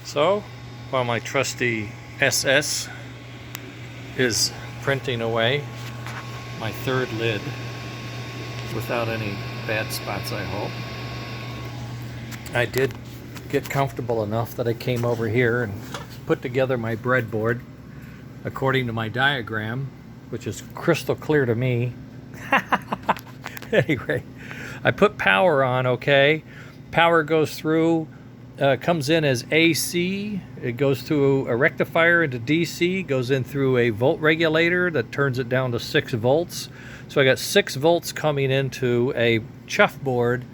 So, while my trusty SS is printing away my third lid without any bad spots, I hope, I did get comfortable enough that I came over here and put together my breadboard according to my diagram, which is crystal clear to me. Anyway, I put power on, okay? Power goes through, comes in as AC, it goes through a rectifier into DC, goes in through a volt regulator that turns it down to 6 volts. So I got 6 volts coming into a chuff board,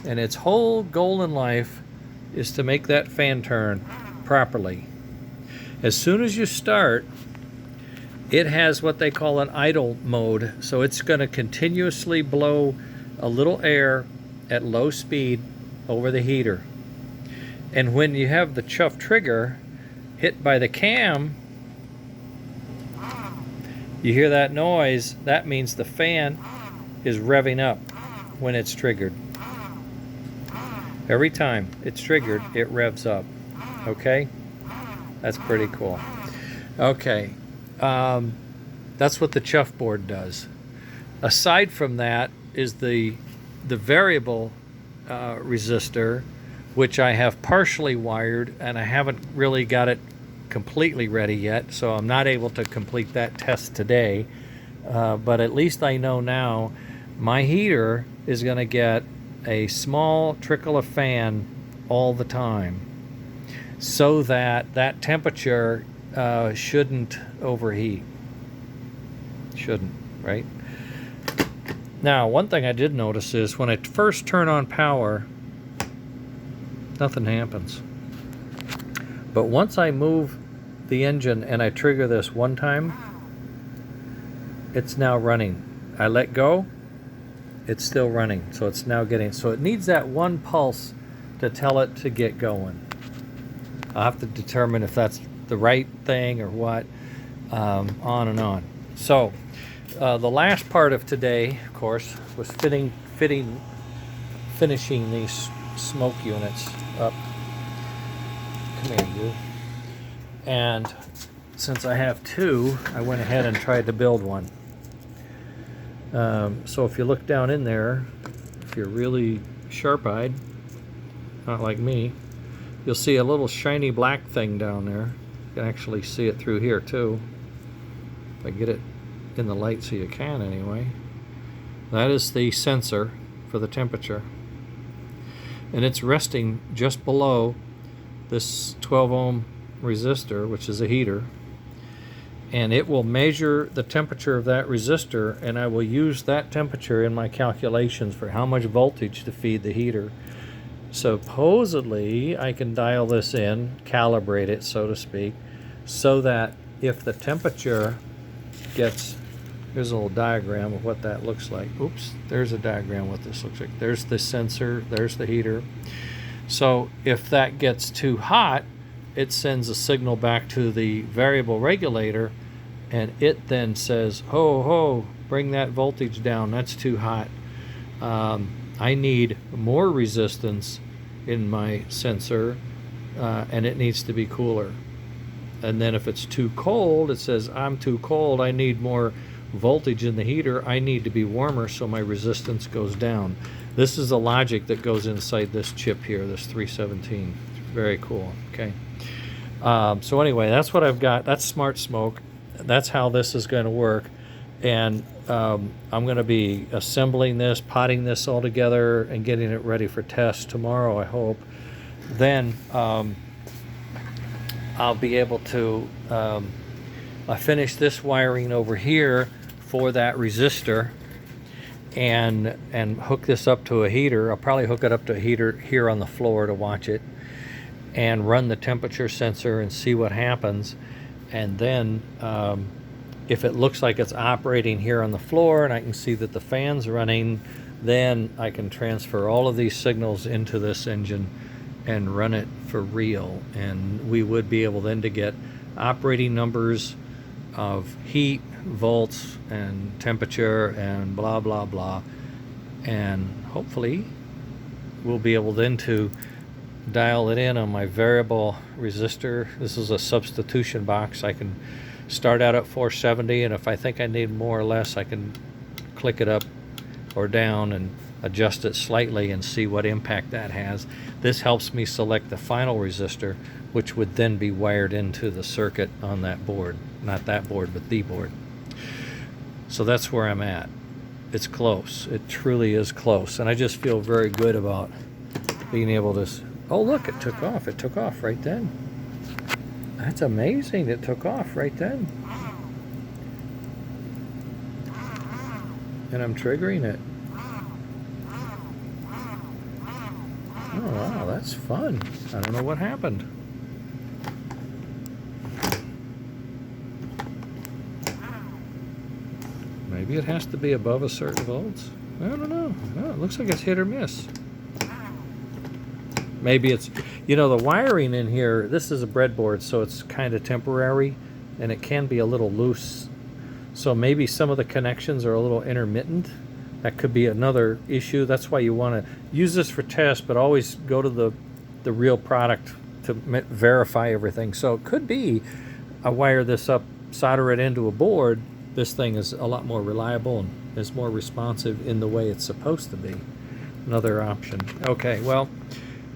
and its whole goal in life is to make that fan turn properly. As soon as you start, it has what they call an idle mode, so it's going to continuously blow a little air at low speed over the heater. And when you have the chuff trigger hit by the cam, you hear that noise. That means the fan is revving up when it's triggered. Every time it's triggered, it revs up. Okay? That's pretty cool. Okay. That's what the chuff board does. Aside from that is the variable resistor, which I have partially wired, and I haven't really got it completely ready yet, so I'm not able to complete that test today. But at least I know now my heater is going to get a small trickle of fan all the time, so that that temperature shouldn't overheat. Shouldn't, right? Now, one thing I did notice is when I first turn on power, nothing happens. But once I move the engine and I trigger this one time, it's now running. I let go, it's still running. So it's now getting, so it needs that one pulse to tell it to get going. I'll have to determine if that's the right thing or what, on and on. So the last part of today, of course, was finishing these smoke units up. Come here, you. And since I have 2, I went ahead and tried to build one. So if you look down in there, if you're really sharp-eyed, not like me, you'll see a little shiny black thing down there. You can actually see it through here too. If I get it in the light so you can anyway. That is the sensor for the temperature. And it's resting just below this 12 ohm resistor, which is a heater. And it will measure the temperature of that resistor, and I will use that temperature in my calculations for how much voltage to feed the heater. Supposedly, I can dial this in, calibrate it, so to speak, so that if the temperature gets, here's a little diagram of what that looks like. Oops, there's a diagram of what this looks like. There's the sensor, there's the heater. So if that gets too hot, it sends a signal back to the variable regulator, and it then says, ho, ho, bring that voltage down, that's too hot. I need more resistance in my sensor, and it needs to be cooler. And then if it's too cold, it says, I'm too cold, I need more voltage in the heater, I need to be warmer, so my resistance goes down. This is the logic that goes inside this chip here, this 317. It's very cool, okay? So anyway, that's what I've got. That's Smart Smoke. That's how this is going to work. And I'm going to be assembling this, potting this all together, and getting it ready for test tomorrow, I hope. Then I'll be able to finish this wiring over here for that resistor, and hook this up to a heater. I'll probably hook it up to a heater here on the floor to watch it, and run the temperature sensor and see what happens. And then if it looks like it's operating here on the floor and I can see that the fan's running, then I can transfer all of these signals into this engine and run it for real. And we would be able then to get operating numbers of heat, volts, and temperature, and blah, blah, blah. And hopefully we'll be able then to dial it in on my variable resistor. This is a substitution box. I can start out at 470, and if I think I need more or less, I can click it up or down and adjust it slightly and see what impact that has. This helps me select the final resistor, which would then be wired into the circuit on that board. Not that board, but the board. So that's where I'm at. It's close. It truly is close. And I just feel very good about being able to... Oh, look, it took off. It took off right then. That's amazing. It took off right then. And I'm triggering it. Oh, wow, that's fun. I don't know what happened. Maybe it has to be above a certain volts. I don't know. Oh, it looks like it's hit or miss. Maybe it's, you know, the wiring in here, this is a breadboard, so it's kind of temporary, and it can be a little loose. So maybe some of the connections are a little intermittent. That could be another issue. That's why you want to use this for test, but always go to the real product to verify everything. So it could be I wire this up, solder it into a board. This thing is a lot more reliable and is more responsive in the way it's supposed to be. Another option. Okay, well,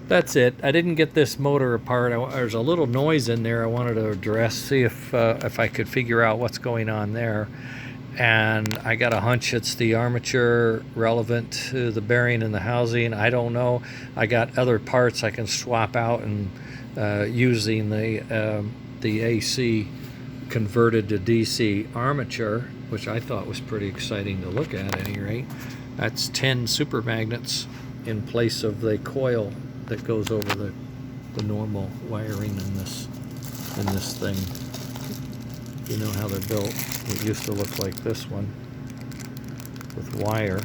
that's it. I didn't get this motor apart. There's a little noise in there I wanted to address, see if I could figure out what's going on there. And I got a hunch it's the armature relevant to the bearing and the housing. I don't know. I got other parts I can swap out and using the AC converted to DC armature, which I thought was pretty exciting to look at any rate. That's 10 super magnets in place of the coil that goes over the normal wiring in this thing. You know how they're built. It used to look like this one with wire.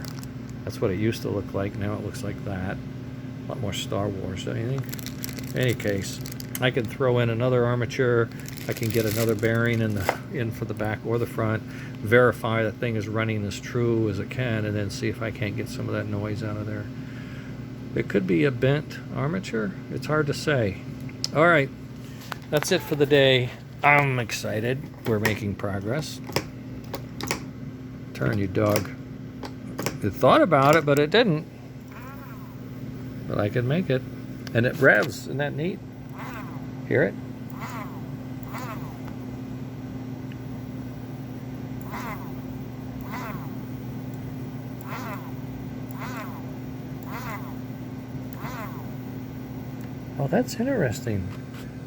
That's what it used to look like. Now it looks like that. A lot more Star Wars, don't you think? In any case, I can throw in another armature. I can get another bearing in for the back or the front, verify the thing is running as true as it can, and then see if I can't get some of that noise out of there. It could be a bent armature. It's hard to say. All right, that's it for the day. I'm excited. We're making progress. Turn, you dog. It thought about it, but it didn't. But I can make it. And it revs. Isn't that neat? Hear it? Oh, that's interesting.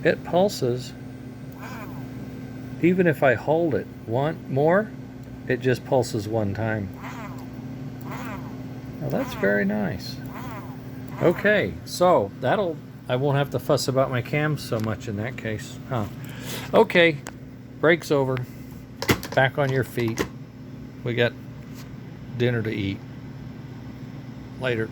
It pulses. Even if I hold it more, it just pulses one time. Well, that's very nice. Okay, so I won't have to fuss about my cams so much in that case. Huh. Okay, break's over. Back on your feet. We got dinner to eat. Later.